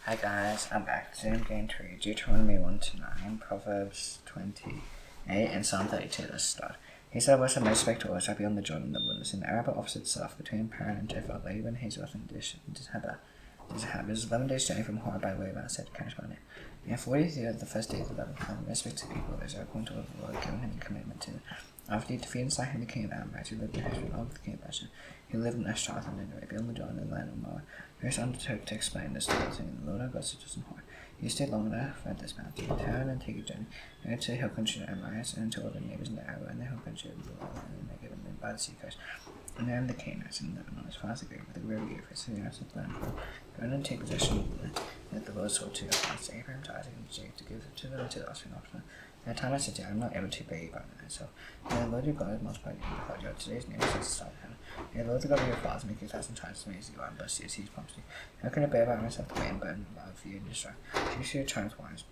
Hi guys, I'm back. Today I'm going to read Deuteronomy 1-9, Proverbs 28, and Psalm 32. Let's start. He said, "What's a most spectacle shall be on the Jordan, the wilderness, in the Arabah opposite itself, between Paran and Japheth, Laban, Hazeroth, and Dishab. It is 11 days' journey from Horeb by way of Asad to Kashban. And 40th year of the first day of the 11th month, respect to people, as according to what the Lord given him in commitment to. After he defeated Sihon the king of Amorites, who lived in Heshbon, of the king of Bashan, he lived in Ashtaroth and in Arabia, on the Jordan, and the land of Moab. First undertook to explain this to us, and the Lord our God said to us in Horeb. He stayed long enough at this mountain, to turn and take a journey, and to the hill country of Amorites, and to all the neighbors in the Arabah, and the hill country of the Negev, and by the sea coast. And there in the Canaanites and Lebanon, as far as the great with the river Euphrates, and the rest of the land for go and take possession of the land that the Lord swore to your fathers, Abraham, to Isaac, and Jacob, to give it to them and to the offspring after them. At the time I said to you, I am not able to obey you by myself. And the Lord your God has multiplied you without your today's name since the start of heaven. And the Lord the God of your fathers make you 1,000 times as many as you are, and bless you as he has promised you. How can I bear by myself the weight and burden of you and your strife? Choose your times wise,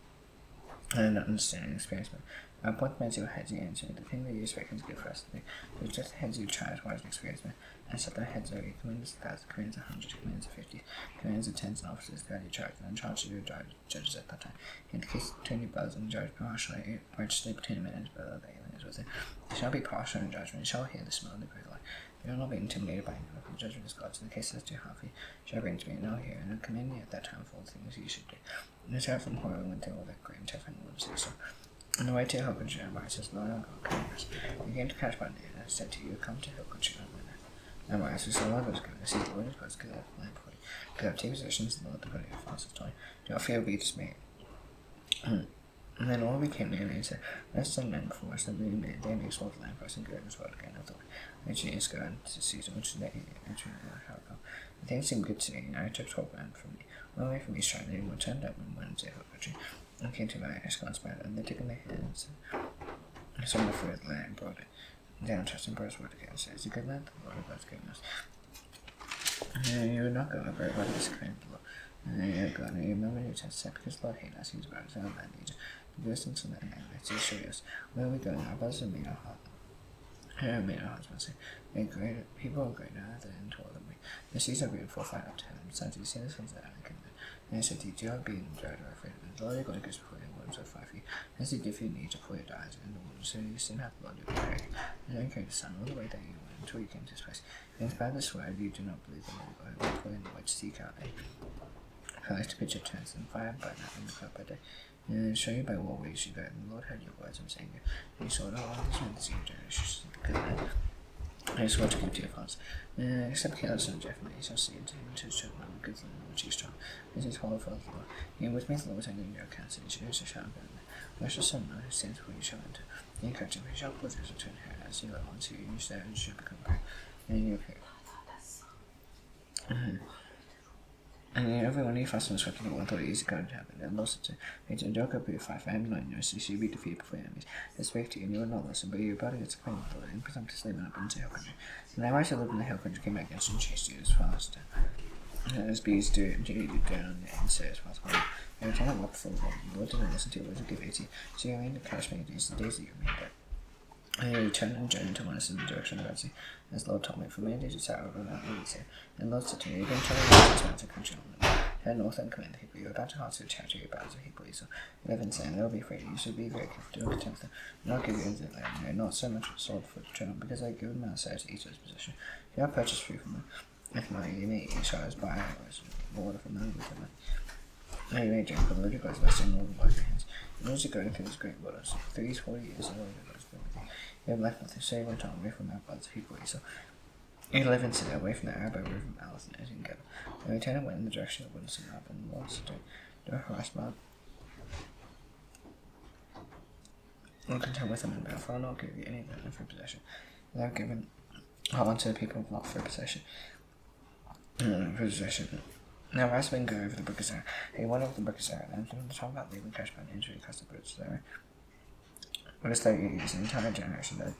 and not understanding experience, but I appoint men to your heads, you answer. The thing that you expect to give for us today. So just the heads you tried, wise and experienced men. And set their heads over you, commanders 1,000, commanders 100, commanders 50, commanders of 10s and officers, throughout your charge, and in charge of your judges at that time. In the case between your brothers and judge partially, righteously between a man and his brother, the aliens with it. They shall be partial in judgment, and shall hear the smell of the great light. They will not be intimidated by anyone, for the judgment is God's. In the case that's too hard for you, shall bring to me, and I'll hear, and I'll command you at that time for all things you should do. And the child from Horeb went through all that great and terrifying wilderness. On the way to hill country, Amorites says, Lord our God, come us. We came to Kashban, and I said to you, come to hill country, Amorites, who saw the Lord was good, I see the Lord is God's good at the land for you. Good up, take possessions, the Lord the God of your fathers is telling you. Do not fear, be dismayed. And then all we came near, and he said, let us send men before us, that they may explore the land for us, and go as well again of the way. Which is go into season, which is the entering how it go. The things seemed good to me, and I took 12 men from me. One away from each tribe, and they turned up and went into hill country, and came to my God's bed, and they took in their hands, and some of the fruit of the land, and brought it down, trusting birds word again. So it's a good land, the Lord of God's goodness. And you would not go over it, but it's claimed the Lord. And you go, and you remember your test set, because the Lord hated us, he was about his own land, Egypt. The distance of the land, to show us where we go, and our brothers have made our heart. And made our husbands say, people are greater than taller than we. The seas are great, 4 5 up to heaven. Besides, you see the sons of Anakim. And I said to you, do not be in dread or afraid of it. The Lord your God goes before you, and worms are fight for you. As he did for you in Egypt, before your eyes and the wilderness, so you soon have the Lord your God. And then came the sun all the way that you went until you came to this place. And by this word you do not believe the Lord your God, went for in the way to seek out a place to pitch your tents and fire by night and the cloud by day. And show you by what ways you go. And the Lord heard your words and was angry. And he saw it all these men, the same generations, the good land. I swore to give to your fathers. Except Caleb son of Jephunneh, he shall see into him to show him the good land which he is strong. This is called for the Lord. And with me the Lord was angry in your accounts, and you shall go in there. Where shall son know who stands before you shall enter? And encourage him, he shall put his return here, as you go on to you, and you shall become great. And you appear. And everyone who fastened was swept in the world, thought it easy going to happen. And lost it to and Joker put 5 and 9 years, so you should be defeated before your enemies. They spake to you, and you would not listen, but you rebelled against the command of the Lord, and presumptuously went up into hill country. And the Amorites who lived in the hill country came back against you and chased you as fast as bees do, and you down and say as fast as well. And returned and walked before the Lord, and the Lord did not listen to your words or give aid to you. So you reigned in Kadesh many days, the days that you remained there. And you returned and journeyed to one in the direction of the Red Sea, as the Lord told me. For many days you sat over that and said, and the Lord said to me, you are going to travel north to mountain country on the head north and command the people. You are about to pass through the territory of bounds of people Esau. Live and say, and they will be afraid. You should be very careful to do contempt them. And I'll give you into the land, and not so much sword for the tread, because I have given Mount Seir to Esau's possession. If you have purchased food from them, if not, you may eat showers by hours, water from them with them. Now you may drink, for the Lord your God is blessed in all the work of your hands. And as you go through this great waters, for these 40 years, the Lord your God is with you. You have left nothing, so you went on away from our brothers, people Esau. You live in Sidon, away from the Arabah river from Alice and Edging Geba. And the lieutenant went in the direction of wilderness and Moab, and the Lord said to him, do not harass Moab. Or contend with them in battle, for I will not give you any of them for possession. They have given unto the people of Lot for possession. Now rise up and go over the brook of Zerah. He went over the brook of Zerah, and from the top of that leaving Kashban into the coast of the bridge Zerah. What is 30 years, an entire generation that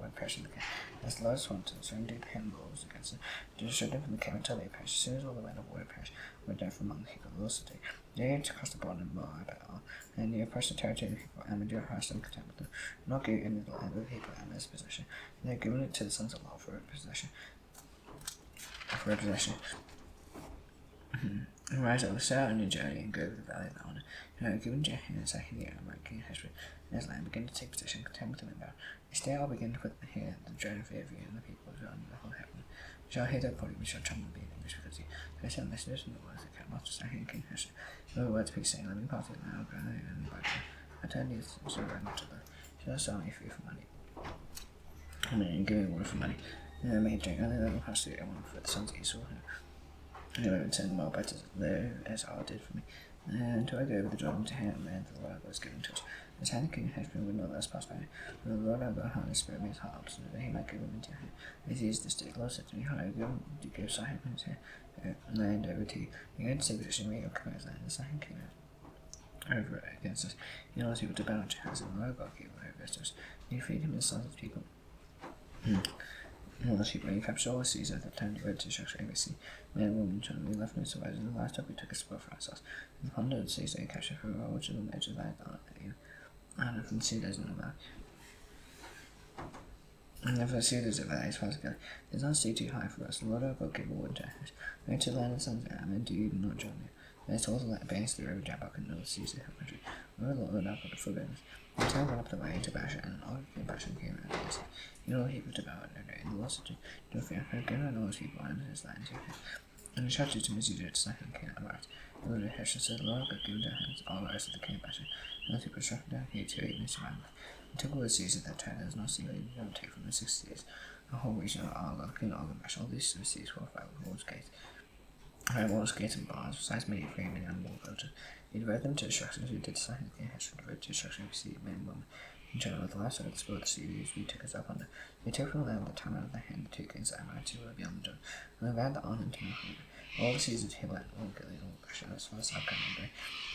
went perishing the camp. As the Lord sworn to them, so indeed the hand laws against them, to destroy them from the camp until they perish. As soon as all the men of war perish, went down from among the people of the Lord said, they had to cross the border in Moab at all, and you approached the territory of the people of Ammon, you harassed them, contempt with them, not give any of the land of the people of Ammon as possession, and they have given it to the sons of Lot for a possession. Rise up, set out on your journey, and go over the valley of Alna. Given Jehu and second year, and King Heshbon, and his land begin to take position, contend with them about. Instead, I'll begin to put here the dread of you and the people who are under the whole heaven. We shall hear their body, we shall tremble in English because you. I send messengers from the words of Master Second King Heshbon. No words speak, saying, let me pass it now, grant it, and by I turn these to the to the. Shall sell me free for money. And give me water for money. And I made drink, and then I will pass through everyone for the sons of Esau. And I would send more better there as Allah did for me. And until I go over the Jordan to him, and the Lord was given to us. As hand King Heshbon would not let us pass by. But the Lord our God had spirit me his heart, so that he might give him into your hand. As he is this day, the Lord said to me, how I go to give Sihon his land over to you. You're going to take position where your command's land, and Sihon came over against us. He knows people to bow to us, and the Lord God gave over against us. And he freed him and sons of people. All the sheep when he captured all the seas at the time to go to structure ABC. Men and women turned, we left no survivors, and the livestock we took a spoil for ourselves. And the plunder of the seas they captured for all which of the edge of the and from the sea there's no valley. And never the sea there's a valley as far as it goes. There's not a sea too high for us. The Lord our God gave a word to us. We went to the land of the sons of Am, and do you not join me? There's all the banks of the river Jabbok and all the seas of the country. The Lord our God forbid us. The town went up the way to Bashan, and all of Bashan came out against it. You know, he put about it, and the Lord said to him, don't fear, for God and all his people and his land to him. And he shouted to Mizziah to Second King Amorites. The Lord of Heshbon said, the Lord God given to hands all the rest of the king of Bashan, and the people struck down here to even his surroundings. And took all the seas of that town, there was no sea that you don't take from the 60 years. The whole region of Argol, King Og and Bashan, all these seas were fired with walls gates. I have walls, gates, and bars, besides many framing and wall builders. He devoted them to destruction, as we did Second King Heshbon, devoted to destruction of the sea, men and women. In general, with the last of the sport of the sea, we took us up under. We took from the land the town out of the hand, the 2 kings that Amorites who were beyond the Jordan, and we ran the on into Mahonah. All the seas of Hibbon, all Gilead, all Bashan, as far as I've come under.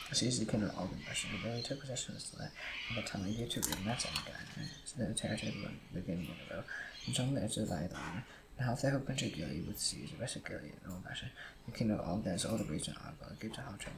The seas of the kingdom of Og and Bashan, we barely took possession of the land, and the town we gave to Reuben, that's Amorites, so that the territory of the beginning of the road, and on the edge of the valley of the Arnon, and half the whole country of Gilead with the seas, the rest of Gilead and all Bashan, the kingdom of Og, there's all the region of Argol, gave to Haltraim,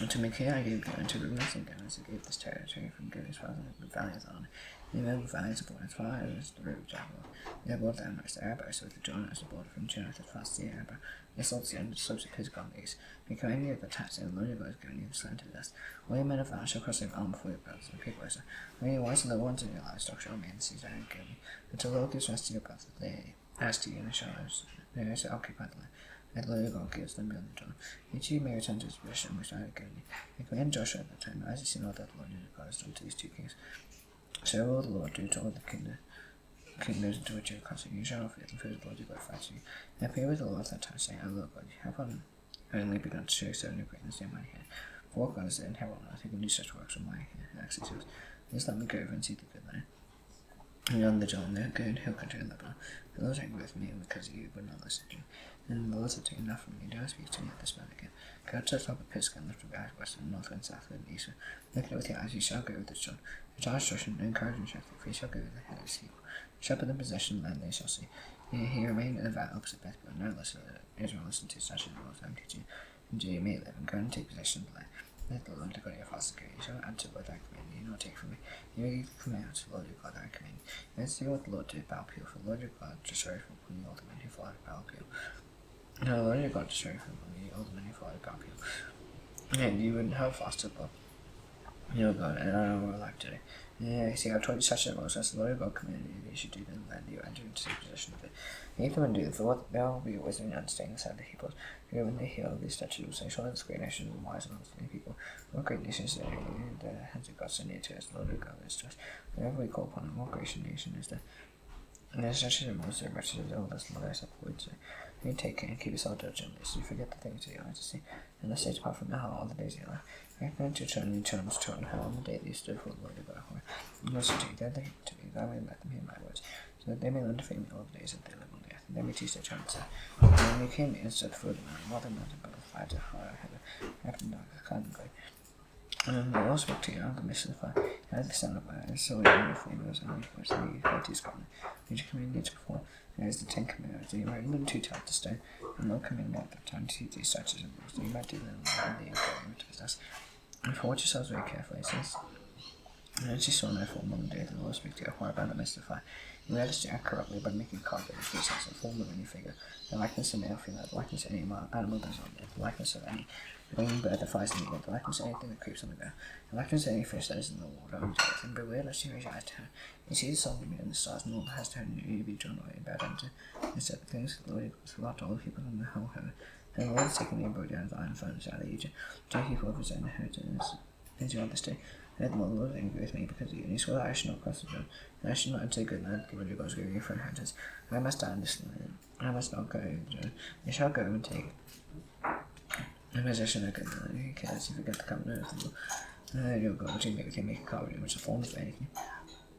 and to Micaiah I gave Gilead, to Reuben and Gad, I gave this territory from Gilead as far as the valley of the Arnon. The middle valleys of the as far as the river Jabbok. They are both the Amorites, the Arabs, with the Jordan as the border from Jericho as far as the Arab. They sold the end of the slopes of his east. We command you of the tax, and the Lord your God is giving you this land to the dust. All your men of valor shall cross the arm before your brothers, and people also. All your wives and little ones and your livestock shall remain in the seas and kill you. Until the Lord gives rest to your brothers, they as to you in the shadows. They shall occupy the land. And the Lord your God gives them beyond the Jordan. Each of you may return to his position which I have given you. They command Joshua at that time, as you see not that the Lord your God has done to these 2 kings. So will the Lord do to all the kingdoms into which you are crossing. You shall not fear them, for the Lord your God fights you. And appear with the Lord at that time, saying, O Lord God, you have only begun to show so new greatness in my hand. For what God is there in heaven and earth, who can do such works from my hand? Actually, says, just let me go over and see the good land. And on the Jordan, the good hill country in Lebanon. The Lord is angry with me because you would not listen to me. And the Lord said to me, enough from me, do not speak to me at this man again. Go to the top of Pisgah and lift up your eyes westward, northward, southward, and eastward. Look at it with your eyes, you shall go with this Jordan. The child instruction and encouragement shall for you shall go with the head of his people. Shall put them possession of the land they shall see. He remained in the valley opposite Bethel, no less Israel listened to such as the Lord I am teaching you. And you may live and go and take possession of the land. Let the Lord God your fathers go. You shall add to what I command you, not take from me. You may command to the Lord your God I command you. Let's see what the Lord did about Peel, for the Lord your God destroyed from the old men who followed about Peel. No, the Lord your God destroyed from the old men who followed about Peel. And you would have fostered love. Your God, and I know what life today. See, I've told you such a was as the Lord God commanded you that you should do them, and you enter into take possession of it. Make them and do it, for what there will be wisdom and understanding inside the peoples. For when they hear these statutes, will say, surely this great nation is wise and understanding people. What great nations are the hands of God so near to us, the Lord of God is to us. Whenever we call upon him, what great nation is there? And there's such a most of wretched as all this Lord I would say. You take care and keep yourself diligently, so you forget the things that you are to see, and the stay apart from the all the days of your life. Recommend to children and children's children how on the day they stood for the Lord your God. And listen to you, that they to me, that I may let them hear my words, so that they may learn to fear me all the days that they live on the earth. And they may teach their children to say, and when you came and stood before the man, while the mountain but fire to fire heaven, after dark, kind and great. And I also spoke to you, Uncle Mr. Fire, and at the sound of fire, so you know flamers and which the authorities government, which you commanded to perform. There is the 10 commandments, and you write them 2 tablets of stone, and no commandment at the time to teach these statutes and rules, that you might do them in the encouragement to possess. And for watch yourselves very carefully, since as you saw no form on the day of the Lord speak to you, Horeb and the midst of fire. You realize to act corruptly by making carved images as a form of any figure, the likeness of male, female, the likeness of any animal that is on it, the likeness of any winged bird that flies in the air, the likeness of anything that creeps on the ground, the likeness of any fish that is in the water, and beware lest you raise your eyes to her. You see the sun, the moon, and the stars, and all that has turned you to be drawn away and bowed down to. And said the things of the Lord equals to all the people in the whole heaven. And the Lord has taken the embroidery out of the iron furnace out of Egypt, to people of his own inheritance, as you on this day. And the Lord was angry with me because of you, and he swore that I should not cross the Jordan, and I should not enter the good land the Lord your God is giving you for inheritance. And I must die in this land, and I must not go over the Jordan. You shall go and take in possession of the good land. Who cares if you forget the covenant of the Lord your God, which he made with you, make a carving which is formed of anything.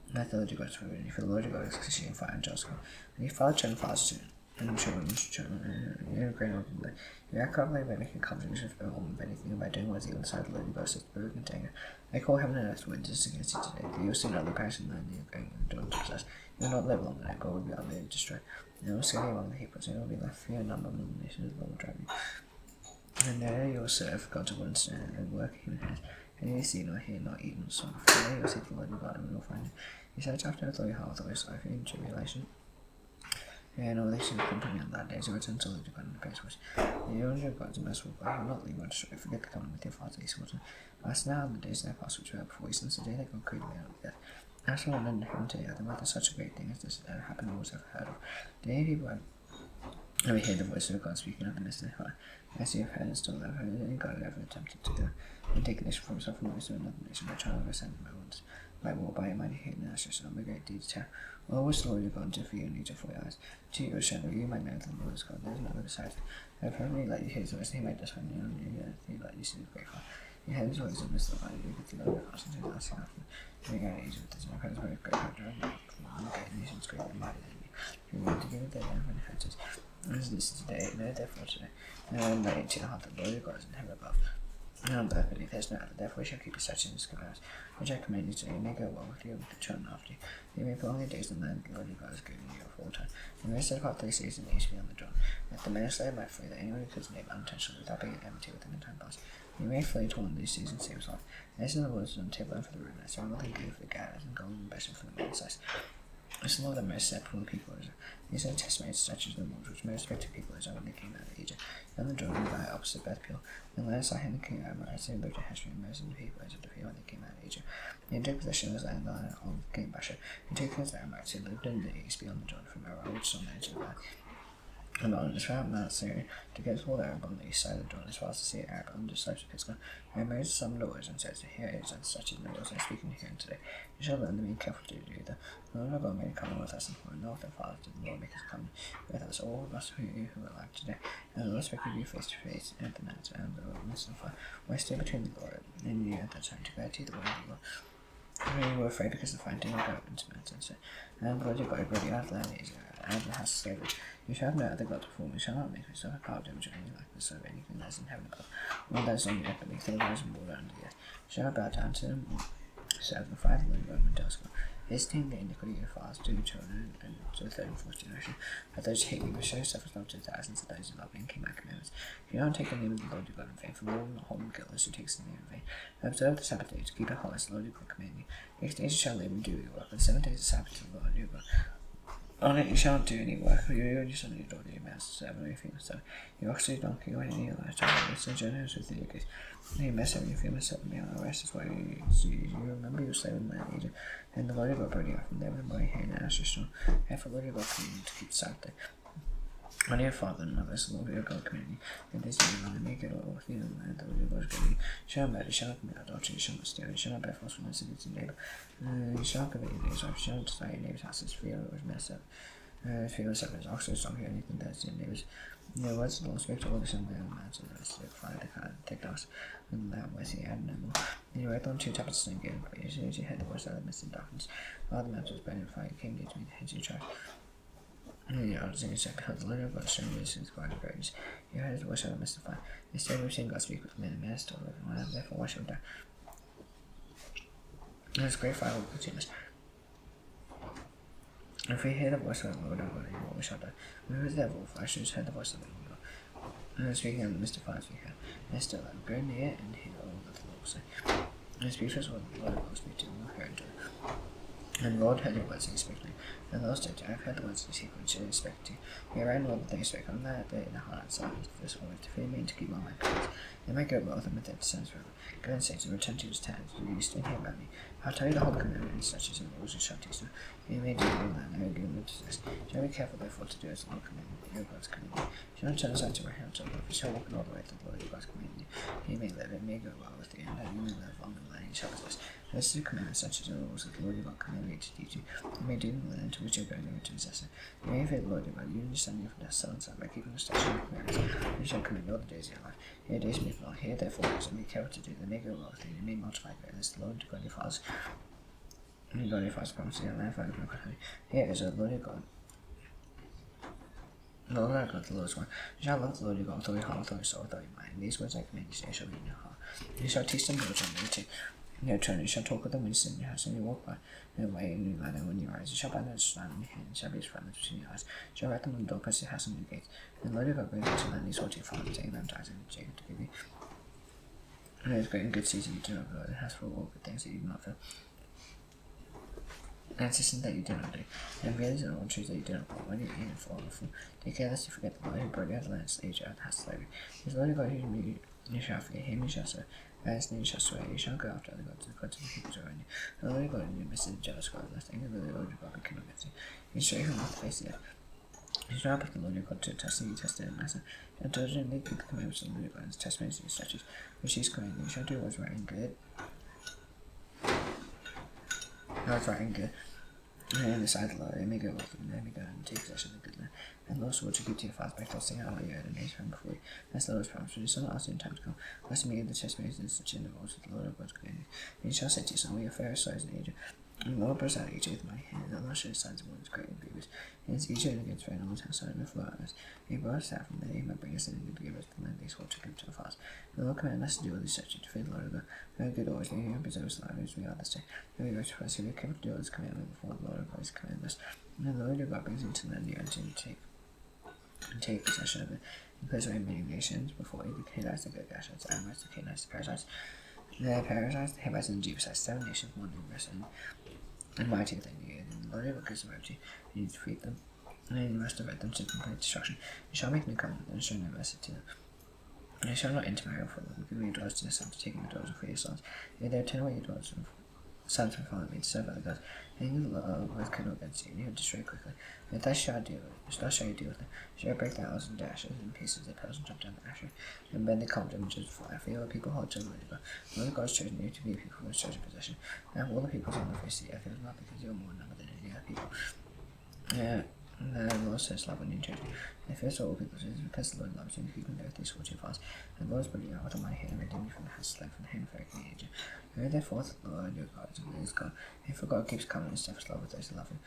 And I the Lord your God is forever, and for the Lord your God is consuming fire and just. And he fathered children fast too. And children's children, you great old land. You act corruptly by making covenants with a woman of anything, and by doing what is evil inside the Lord your God says, the and anger. I call heaven and earth witnesses against you today, that you will see not the perish in the land you are going and to possess. You will not live long, and God will be utterly destroyed. And I will scale you among the Hebrews, and you will be left for your number among the nations, the Lord will drive you. And there you will serve God's will and work human hands. And you see nor hear, not eat, nor song. For there you will seek the Lord your God, and will find him. You search after with all your heart, with all your life, in tribulation. And all they shall accompany on that day, so return to the God in the place which the Lord your God is a merciful God, he will not leave you destroy. Forget the covenant with your fathers, he swore to. As now the days that pass which were before you, since the day that God created the earth and the earth. As for one and heaven to the other, whether such a great thing as this ever happened or was ever heard of. Do any people ever hear the voice of God speaking up in this day? As you have heard and still ever heard, any God had ever attempted to go and take a nation from himself and rise another nation by trying to ascend by once. By war, by a mighty hand, and as your son, by great deeds, terror. All which the Lord your God did for you and Egypt for your eyes. To your shadow, you might know that the Lord is God, there is no other besides him. I have heard me let you hear his voice, and he might discern you, and he let you see his great fire. He had his voice and missed the light, you could see the cross into his asking after. Coming out of Egypt, there's no kind of great hunter, and the great nations great and mighty than me. He went to give it their land for inheritance. As this is today, know therefore today. Now and lay into the heart of the Lord your God is in heaven above. Now on earth beneath there is no other, therefore you shall keep your statutes and commandments, which I command you today, and may go well with you and with the children after you. You may prolong your days in the land the Lord your God is giving you for all time. And may set apart 3 seasons and each beyond the Jordan. Let the men of Slayer might flee, that anyone who kills neighbor unintentionally without being at enmity with him in time past. You may flee to one of these seasons, save his life. And this is the words on the table and for the rudeness, and will he give for the gathers and gold and blessing for the man's size. This is the Lord that most set before the people of Israel. These are the testimonies, statutes, and laws which most respected people of Israel when they came out of Egypt. And the Jordan by opposite Beth Peor. And the land Sihon the king of Amorites, and lived in Heshbon, and most of the people of Israel when they came out of Egypt. And took possession of his land, the land of King Bashan. And took his Amorites, who lived in the east beyond the Jordan from Arah, which is on the edge of the valley. And on this route, Mount Syria, to get toward Arab on the east side of the Jordan, as far as the sea of Arab on the slopes of Pisgah. And Moses some laws and says, here is and such is the laws I speak in here today. You shall learn to be careful to do the Lord our God made a covenant with us, and for no other father did the Lord make his covenant with us, all of us who are alive today. And the Lord spake with you face to face at the mount, and the wilderness of fire. Why stay between the Lord and you at that time to guide you the way of the Lord? And you were afraid because the fire did not go up into mountains. And the Lord your God brought you out of the land of Israel, and the house of slavery. You shall have no other God before me. You shall not make yourself a carved image of any likeness of anything that is in heaven above, or that is on the earth beneath, or that is in water under the earth. You shall not bow down to them, serve the fire of the Lord and task. Visiting the iniquity of your fathers to your children and to the 3rd and 4th generation. But those who hate me will show suffers not to thousands of those who love me and keep my commandments. If you don't take the name of the Lord your God in vain, for the Lord will not hold him guiltless who takes the name in vain. Observe the Sabbath day to keep it holy as the Lord your God command you. 6 days you shall live and do your work, and 7 days the Sabbath to the Lord your God. On it you shall not do any work, for you and your son and your daughter, your master, servant, or your female servant, your ox or your donkey, or any other child, your sojourners with your gates. Your master and your female servant, male or rest is why you remember your slave in the land of Egypt, and the Lord your God brought you out from there with a mighty hand and asked your strong. And for the Lord your God commanded you to keep the Sabbath day. Honor your father and mother, as the Lord your God commanded you, and this day you will make it all with you in the land the Lord your God is giving you. You shall not murder, you shall not commit adultery, you shall not steal, you shall not bear false witness against your neighbor. You shall not covet your neighbor's wife, you shall not desire your neighbor's houses for your Lord's mess up. If you servants, ox or donkey, or anything that is your neighbor's. The words of the Lord speak to all the assembly of the mountains, and the rest of the fire, the cloud, take dust, and that was he had no more. And you write on 2 tablets of stone given for you, as soon as you heard the voice of the mist and darkness, while the mountains burning in fire, came near to me, the heads you tried. And the elders and you said, behold, the Lord of God is showing you his glory and greatness. You heard his voice of the mist and fire. This day we've seen God speak with men, and man is still living. Therefore, why should we die? And this great fire will consume us. If we hear the voice of the Lord our God anymore, we shall die. When we the wolf, I should have heard the voice of the Lord. And speaking of the mist of fires we have, and still let him go near and hear all that the Lord will say. And speak to us what the Lord will speak to him, we'll hear and do. And the Lord heard your words, and he spake to me. And those days I've heard the words of the secret which I expect to. He ran all the things spoke on that day in the heart and silence of this word to fear me to keep all my peace. It might go well with him with that sense forever. Go and say to return to his tent, do you stay here about me? I'll tell you the whole commandment such as it was and shall teach them. You may do all that, and I will give them to possess. Shall be careful therefore to do as the Lord commanded, your God's commanded. Shall not turn aside to right hand to the left, shall walk in all the way that the Lord your God's commanded you. He may live, it may go well with you, and that you may live long in the land you shall possess. This is a commandment such as the rules that the Lord your God commanded me to teach you. You may do in the land to which you are going to possess it. You may fear the Lord your God, you and your son, your death, son and son, by keeping the statutes and commandments, you shall command all the days of your life. Your days may be long, here therefore, and be careful to do, they may go well with you, they may multiply greatness, the Lord God your fathers. And God your fathers promised you, and land for here is the Lord your God. The Lord our God, the Lord is one. You shall love the Lord your God with all your heart, with all your soul, with all your mind. These words I command you today shall be in your heart. You shall teach them to meditate in your turn. You shall talk with them when you sit in your house, and you walk by your way, and you lie down when you rise. You shall bind them as a sign in your hand, and shall be as fragments between your eyes. You shall write them on the doorposts of your house and your gates. And the Lord your God brings you to land these swore to your father, taking them to Isaac and Jacob to give you. And it is great and good season you do not go, it has for all good things that you do not feel. And system that you do not do, and beers and all trees that you do not put when you eat and fall off. Take care lest you forget the Lord who brought you out of the land, slaved you out of the house of slavery. His Lord your God whom you shall forget, him you shall serve, and his name you shall swear. You shall go after the gods of the people around you. The Lord your God in your midst is a jealous God, lest anger of the Lord your God be kindled against you. You shall even off the face of the earth. You shall not put the Lord your God to test, and you tested in matter, and diligently keep the commandments of the Lord your God and his testimonies and his statutes, which he is commanding. You shall do what is right and good. What is right and good. And the side of the Lord, they may go with them, they may go and take possession of the good land. And the Lord swore to give to your fathers by tossing out all your enemies from before you. As the Lord has promised, but you shall not ask in time to come. Lest me the testimonies and such in the words of the Lord of God's commanded. And you shall say to your son, we are fair size in Egypt. And the Lord burst out Egypt with my hand, and the Lord showed signs of wounds great and grievous. And it's Egypt against Pharaoh's household and before us. He brought us out from there, he might bring us in and give us the land they swore to give to our fathers. The Lord commanded us to do all these statutes to fear the Lord of God. Very good always, may you preserve us alive as we are this day. May we go to us, if we are careful to do all this commandment before the Lord of God has commanded us. And the Lord your God brings into the land you enter and take possession of it. And place away many nations before you, the Canaanites, the Girgashites, the Amorites, the Canaanites, the Perizzites, the Hivites, and the Jebusites, 7 nations more numerous and mighty than you. And the Lord your God gives them over to you, and you defeat them, and you must divide them to complete destruction. You shall make no covenant and show no mercy to them. And you shall not intermarry for them, giving your daughters to your sons, taking your daughters for your sons. If they turn away your daughters and sons from following me to serve other gods, and the Lord will kindle against you, and you will destroy quickly. And thus shall you deal with them. You shall break the idols and dash it in pieces, the pillars and jump down the asher, and bend the carved images of fire. For you are people hold to the Lord your God. The Lord God has chosen you to be a people who has chosen possession. And of all the peoples on the face of the earth, it is not because you are more number than any other people. And the Lord says, love when you change. And first of all people, it is because the Lord loves you, and keeping the earth they swore to your fathers. And the Lord has brought you out with a mighty hand, and redeemed you from the house of slavery, from the hand of Pharaoh king of Egypt. Hear therefore the Lord your God is God. And for God keeps covenant and steadfast love with those who love him,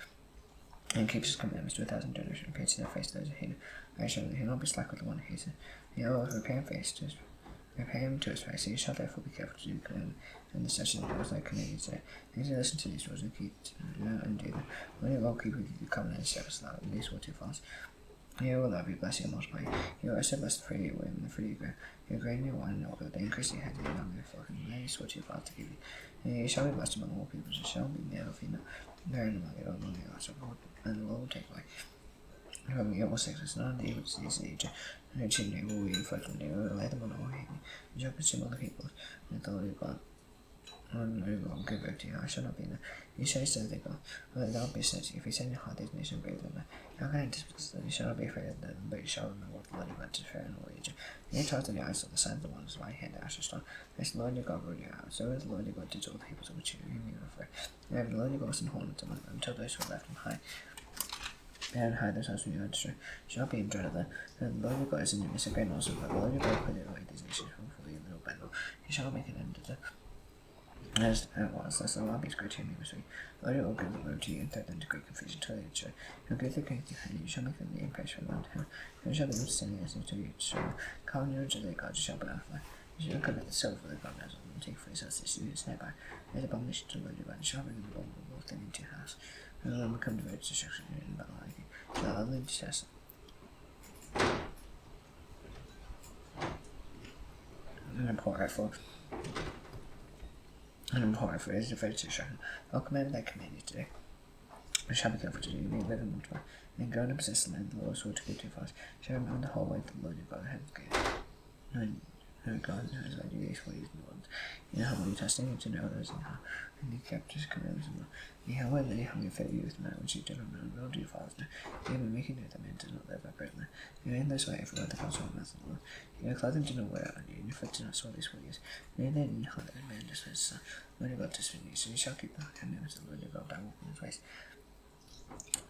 and keeps his commandments to 1,000 generations, and pays to their face those who hate him. I shall not be slack with the one who hates him. He will repay him to his face. You shall therefore be careful to do the commandment and the statutes and laws that I command you today. And to listen to these rules and keep and do them. When you will keep with you the covenant and steadfast love, and these will too fast. He will love you, bless you, and multiply you. He will also bless the fruit of your womb and the fruit of your ground. Your grain and your wine and oil, the increase of your hand and your young and your flock, and the land you swore to your father to give you. And you shall be blessed among all peoples, and shall be male or female, married among you, among your livestock, and the Lord will take away from you all sickness, none of the evil disease in Egypt, and your children will be inflicted, and you will lay them on all hate you. You shall consume all the peoples, and the Lord your God. And I will give back to you. I shall not be there. You shall serve their God. But thou be said to you, if you say in your heart, these nations are greater than that. How can I dismiss them? You shall not be afraid of them, but you shall remember what the Lord your God did to Pharaoh and all Egypt. And you charged in the eyes of the sons of the ones of my hand, Asher stone. As the Lord your God brought you out, so as the Lord your God did to all the peoples of which you were afraid. And the Lord your God was in hornets among them, until those who were left him high. And hide themselves from you and destroy. You shall not be in dread of them. And the Lord your God is in your midst, a great and awesome God. The Lord your God put away these nations from before you little by little. You shall not make an end of them. As it was, thus the armies great to me was weak. The Lord will give them over to you and throw them to great confusion till they destroy. He'll give the king to your hand, you shall make them the impression from around him. You shall be able to stand against them till you destroy them. Call on your their God, you shall put out fire. You shall commit the silver of the God as and take for yourselves this use nearby. As abomination to the Lord your God, you shall bring the abominable thing into your house. And then become devoted to destruction and battle like you. Shall utterly detest and abhor it for it is devoted to destruction. I'll command that I command you today. I shall be careful to do, you may live and multiply, and go and possess the land the Lord swore to give to your fathers. Shall remember the whole way the Lord your God has given. No God has led you these 40 years in the wilderness. You know how you testing you to know those and how, and you kept his commandments and law. Yahweh that Yahweh fed you with the man which you did not know, nor do your fathers know. Even making it that man did not live by bread and you in this way everywhere the counsel of the mouth of the Lord. Your clothing did not wear on you, and your foot did not soil these 40 years. And then in your heart that man just his son. Lord your God to spin you, so you shall keep the commandments of the Lord your God by walking his ways.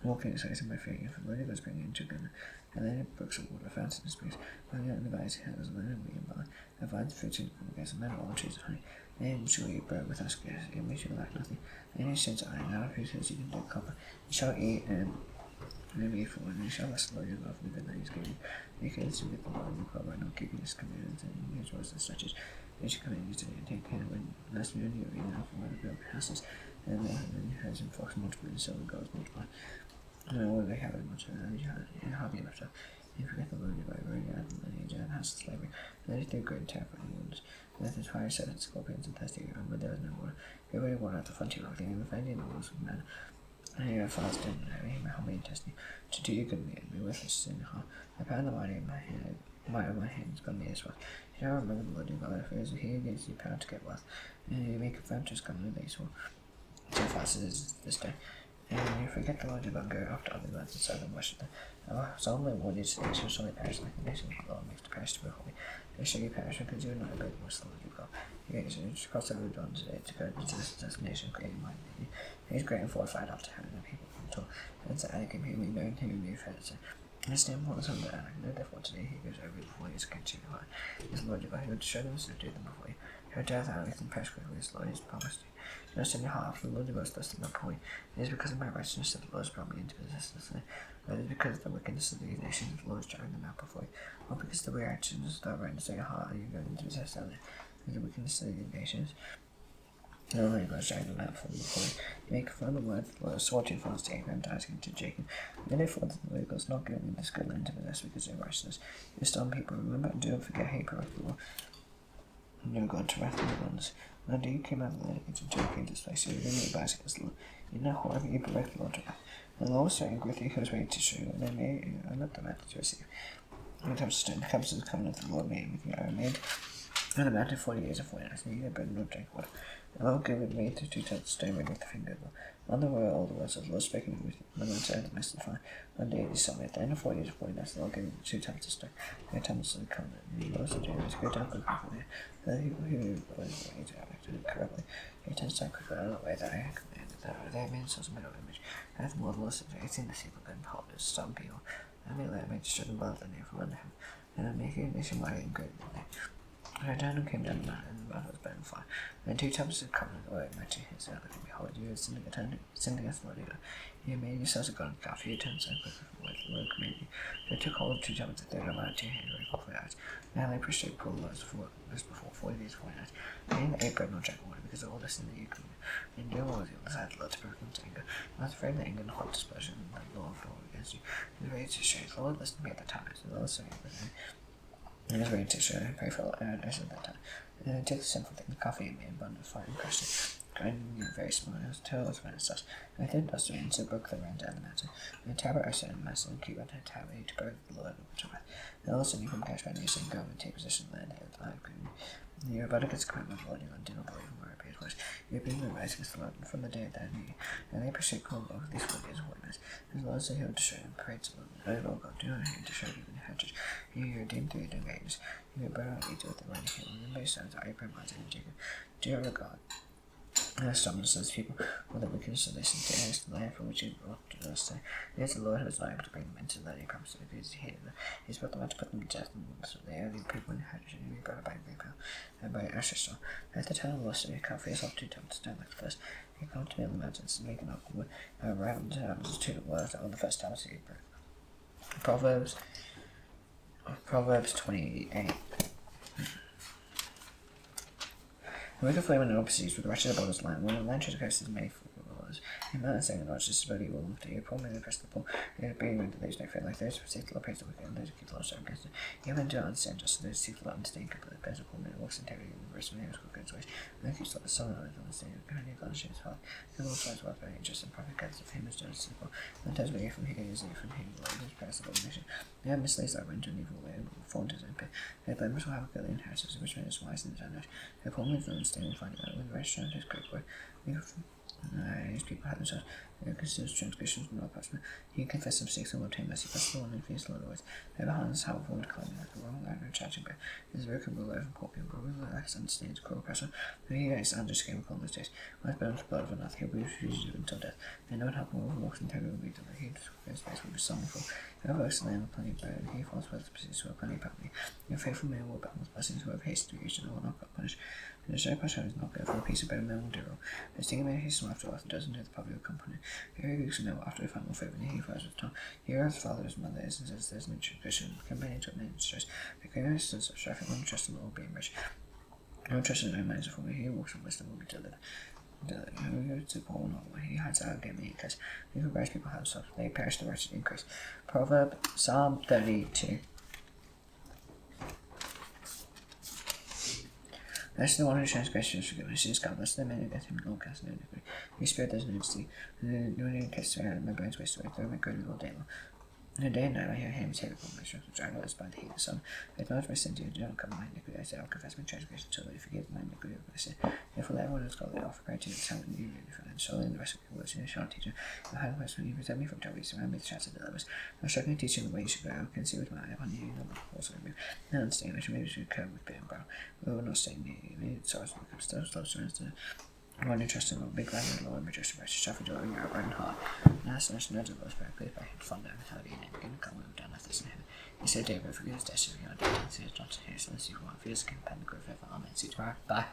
Walking his ways and by fearing him, for the Lord your God is bringing you into good. And then it brooks of water, fountains and springs, running out in the valleys, hills, and land and wheat and barley, and vines, fruits, and pomegranate, and men all trees of honey. And shall eat bread with us, and we shall lack nothing. And you shall iron out of whose hills you can dig copper. You shall eat and be full, and you shall bless the Lord your God for the good that he has given you. Because you get the Lord your God by not keeping his commandments and his words and statutes, they shall command you today and take care when lest you and you eat out from one of your houses, and then your herds and flocks multiply, and so the gods multiply. And what they have in much, and you have you left up. You forget the Lord your God, bring out the lineage and house of slavery. And let it do great and terrifying wounds. And let the fire set and scorpions and thirsty ground where there was no water. Everybody water out the frontier of the enemy, finding the walls of men. And you have fasted and having help me and test me, to do you good and be worthless in heart. I pound the mighty in my hand, might of my hands, got me as well. You shall remember the Lord your God, for as he against you power to get wealth, and you make a firm to his covenant that he swore. So fast as this day. And you forget the Lord your God, go after other gods and serve them, worship them. I solemnly warn you today, so shall they perish like the nation the Lord makes to perish to be holy. They shall you perish because you are not obeyed the voice of the Lord your God. You guys cross over the dawn today to go into this destination created by me. He is great and fortified after having the people from tall. And so I can hear me known to me fed it. I stand before the sun that I know therefore today he goes over before he is against you. His Lord your God, he will show them to do them before you. He will death out and perish quickly, his Lord has promised you. No sin in your heart, for the Lord your God is blessed in my point. It is because of my righteousness that the Lord has brought me into possession of the land. But it is because of the wickedness of these nations that the Lord is driving them out before you. Or because of the weird actions of the rightness of your heart are you going into possess that land. Because of the wickedness of these nations, the Lord your God is driving them out before you. You make a firm word that the Lord swore to your fathers to Abraham, to Isaac, and to Jacob. And therefore the Lord your God is not giving you this good land to possess because of your righteousness. You stone people, remember and do not forget how you provoked the Lord your God to wrath in the wilderness. Now do you came out of the land against until you came to this place, so you didn't eat Isaac as the Lord. You know, however, you provoked the Lord to wrath. And the Lord was so angry with you, he was ready to show you, and then made you not the matter to receive. When it comes to stone, it comes to the covenant that the Lord made with you. I made on the mountain 40 years and 40 nights, and you had bread and not drink water. And I will give it me to 2 tons of stone ready with the finger of the Lord. On the were all the words of the Lord spoken with you, the mountain and the mist of the fire. One day you saw me at the end of 40 years and 40 nights, the Lord gave me 2 tons of stone, 2 tons of the covenant, and you also do is go down quickly from there. The people who were ready to act correctly, 8 tons down quickly out of the way that I had commanded, that they made themselves a middle image. And the Lord was facing the people and behold, there's some people, and they let me destroy them above the name from under him, and I make a nation mighty and great than they. I turned and came down the mountain, and the mountain was burning fire. And 2 times of covenant were my 2 hands together, and behold, you had sinned against the Lord your God. You made yourselves a golden calf, you turned so quickly from the way the Lord commanded you. So I took hold of 2 times of 3rd amount of 2 hands, ready for eyes. Now they prostrate poor Lords as before 40 days, 40 nights. They didn't eat bread nor drank water, because of all the sin that you committed. And you was the other side of the Lord to provoke him to anger. I was afraid that anger and hot displeasure and the Lord fell against you. He was ready to show the Lord listened to me at the time, so the Lord saw me with him. I was ready to show and pray for I at that time. And I took the sinful thing, the coffee, and made a bun of fire and crushed it. Grinding it very small, it was till it was when it stopped. And I then dust it, and so broke the ran down the mountain. And the tower I set in the master and keep on her tower to provoke the Lord to wrath. And all of a sudden you from catch by me, saying, go and take possession of the land here with the high queen. And you are about against the commandment of the Lord your God, and do not believe him where it appears worse. You have been rise against the Lord from the day that I knew you. And they pursued cruel laws these 40 years of wilderness. And the Lord said he would destroy them, prayed to the Lord. O Lord God, do not hate to show you in the hedges. You are redeemed through your domains. You will burn out Egypt with the mighty hill, and remember your sons, Abraham, Isaac, and Jacob. Dear God, and establish those people for the wickedness of this and to the land from which you brought to us. It is the Lord who is not able to bring them into the land he promised them, because he hated them. He has brought them out to put them to death, and so they are the people in the hedge, and we brought it by Grapel and by Ashestor. At the time of the Lord said, come for yourself 2 times, stand like the first. He come to me on the mountains, and make an up around to the words on the first time of the Proverbs 28. The wicked flame in the opposites with the wretched above his land, when the land transgresses many fools, Man saying not just about evil to you, poor man oppress the poor, being when there's no fear like those who seek to praise the wicked, and those who keep the law against it. Even to understand justice, those who seek the law understand people, the best of poor man walks integrity in the verse of man who goes ways, and those who stop the sun on understand, behind the God shares heart, the Lord finds wealth by interest, and profit gathers of him as justice to the poor, and tells me from here is from him, the Lord is praise of nation. They have misleads our went to an evil way, and formed his own pit. Their blameless will have a good inheritance, which man is wise in his own knowledge. Their poor man is understanding, finding out when the rest shall his great word. These people have themselves considers transgressions from not punishment. He confess some mistakes and will obtain mercy, but the one and fears the Lord always. Their behind is how formed climbing like the wrong line and charging back. His very can rule over poor people, ruler lacks understands cruel oppressor. The he is under scale upon those days. When burns the blood of another, he will be fugitive until death. And no one help him walks in terror will be delivered. He his face will be sorrowful. Whoever works the land with plenty of bread, he falls with the pursuits who have plenty of property. Your faithful man will abound with blessings, whoever hastes to reach and will not get punished. And the sharp passion is not good for a piece of better man will do. The stinging man hastens after wealth and doesn't know the poverty of company. Here he know after a final favor, and he flies with tongue. Here his father, his mother is, and says there's no tradition, companion to a man in stress. The greater instance of strife, one trust in the Lord being rich. No trust in no man is a fool, he who walks in wisdom will be delivered. Who goes to Paul, not he hides out again, because who wise people have such, they perish the wretched increase. Proverb, Psalm 32. Blessed the one who transgressions forgiveness is God. Blessed the man who gets him Lord cast no iniquity. His spirit does no deceit. No one who casts away my bones waste away. Though my good all day long. No day and night I hear him say upon my strength, which I was by the heat of the sun. I acknowledge my sin to you, do not cover my iniquity. I say, I'll confess my transgression until they forgive my iniquity of my sin. Therefore, let everyone who is godly offer prayer to you, the sound of you, and surely in the rest of your words, you shall teach you. The high place when you present me from trouble, surround me with chance of deliverance. I shall teach you the way you should go. I can see with my eye upon you, no one also remove. Now understand, I shall maybe should curb with beard and brow. We will not stay near you. May it sorrows will become still, slow surrenders to one who trusts in the Lord, big land and Lord, rejoice and righteous, suffer joy in your upright heart. And as such, no divine spirit, please by him, fond and healthy, and again, come with down with us in heaven. He said, David, forgive us destiny, your debt, and see us not to hear, so let's see one, for us, can pen the grove ever. Amen. See you tomorrow. Bye.